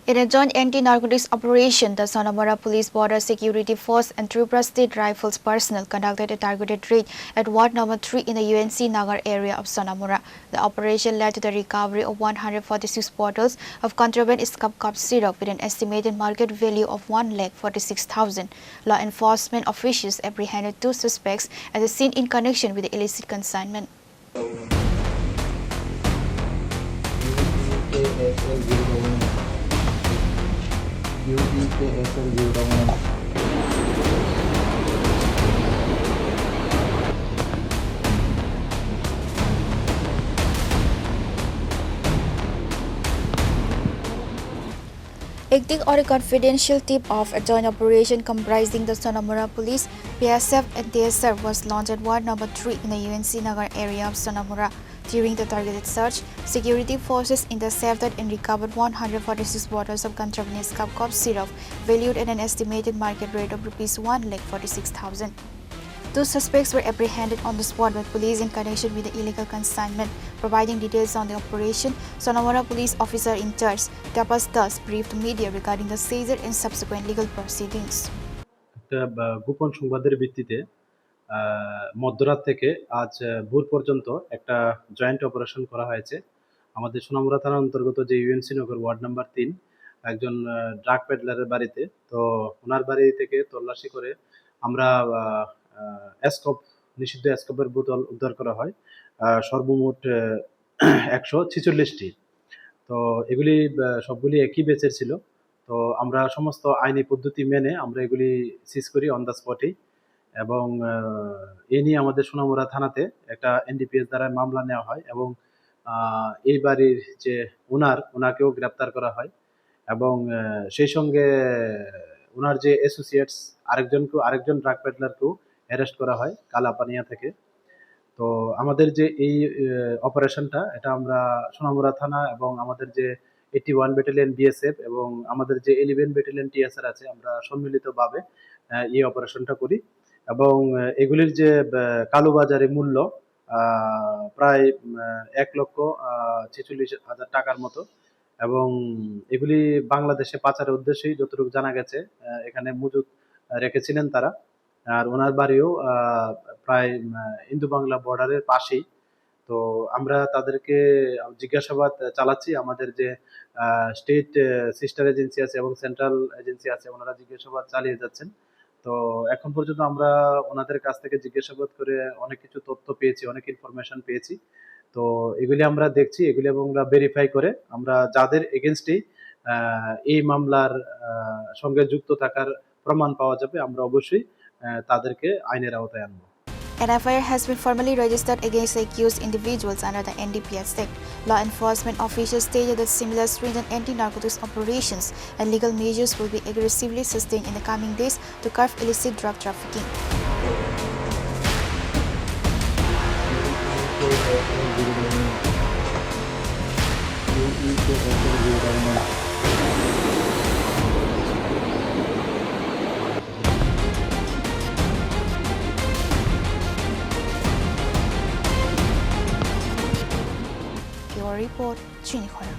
In a joint anti-narcotics operation, the Sonamora Police Border Security Force and Tripura State Rifles personnel conducted a targeted raid at Ward Number 3 in the UNC Nagar area of Sonamora. The operation led to the recovery of 146 bottles of contraband scab cough syrup with an estimated market value of 1,46,000. Law enforcement officials apprehended 2 suspects at the scene in connection with the illicit consignment. Acting on a confidential tip-off, a joint operation comprising the Sonamora Police, PSF and TSR was launched at Ward Number 3 in the UNC Nagar area of Sonamora. During the targeted search, security forces intercepted and recovered 146 bottles of contraband scab cough syrup valued at an estimated market rate of Rs 1,46,000. 2 suspects were apprehended on the spot by police in connection with the illegal consignment. Providing details on the operation, Sonamora police officer in charge, Tapas Das, briefed media regarding the seizure and subsequent legal proceedings. গোপন সংবাদের ভিত্তিতে মধ্যরাত থেকে আজ ভোর পর্যন্ত একটা joint operation করা হয়েছে। আমাদের সোনামুড়া থানার অন্তর্গত যে ইউএনসি নগর ওয়ার্ড নাম্বার 3 একজন ড্রাগ পেডলারের বাড়িতে, তো ওনার বাড়ি থেকে তল্লাশি করে আমরা নিষিদ্ধ স্কোপের বোতল উদ্ধার করা হয় সর্বমোট 146টি। তো এগুলি সবগুলি একই ব্যাচের ছিল। তো আমরা সমস্ত আইনি পদ্ধতি মেনে আমরা এগুলি সিজ করি অন দ্য স্পটেই, এবং এ নিয়ে আমাদের সোনামুড়া থানাতে একটা এনডিপিএস দ্বারা মামলা নেওয়া হয় এবং এই বাড়ির যে ওনাকেও গ্রেপ্তার করা হয় এবং সেই সঙ্গে ওনার যে অ্যাসোসিয়েটস আরেকজন ড্রাগ পেডলারকেও অ্যারেস্ট করা হয় কালাপানিয়া থেকে। তো আমাদের যে এই অপারেশনটা এটা আমরা সোনামুড়া থানা এবং আমাদের যে 81 ব্যাটালিয়ন বিএসএফ এবং আমাদের যে 11 ব্যাটালিয়ন টিএসআর আছে, আমরা সম্মিলিতভাবে এই অপারেশনটা করি এবং এগুলির যে কালোবাজারি মূল্য প্রায় 1,46,000 টাকার মতো, এবং এগুলি বাংলাদেশে পাচারের উদ্দেশ্যেই যতটুকু জানা গেছে এখানে মজুত রেখেছিলেন তারা। আর ওনার বাড়িও প্রায় ইন্দো বাংলা বর্ডারের পাশেই। তো আমরা তাদেরকে জিজ্ঞাসাবাদ চালাচ্ছি। আমাদের যে স্টেট সিস্টার এজেন্সি আছে এবং সেন্ট্রাল এজেন্সি আছে, ওনারা জিজ্ঞাসাবাদ চালিয়ে যাচ্ছেন। তো এখন পর্যন্ত আমরা ওনাদের কাছ থেকে জিজ্ঞাসাবাদ করে অনেক কিছু তথ্য পেয়েছি, অনেক ইনফরমেশন পেয়েছি। তো এগুলি আমরা দেখছি, এগুলি এবং আমরা ভেরিফাই করে আমরা যাদের এগেনস্টেই এই মামলার সঙ্গে যুক্ত থাকার প্রমাণ পাওয়া যাবে, আমরা অবশ্যই তাদেরকে আইনের আওতায় আনবো। An FIR has been formally registered against the accused individuals under the NDPS Act. Law enforcement officials stated that similar stringent anti-narcotics operations and legal measures will be aggressively sustained in the coming days to curb illicit drug trafficking. Report, Chini Khora.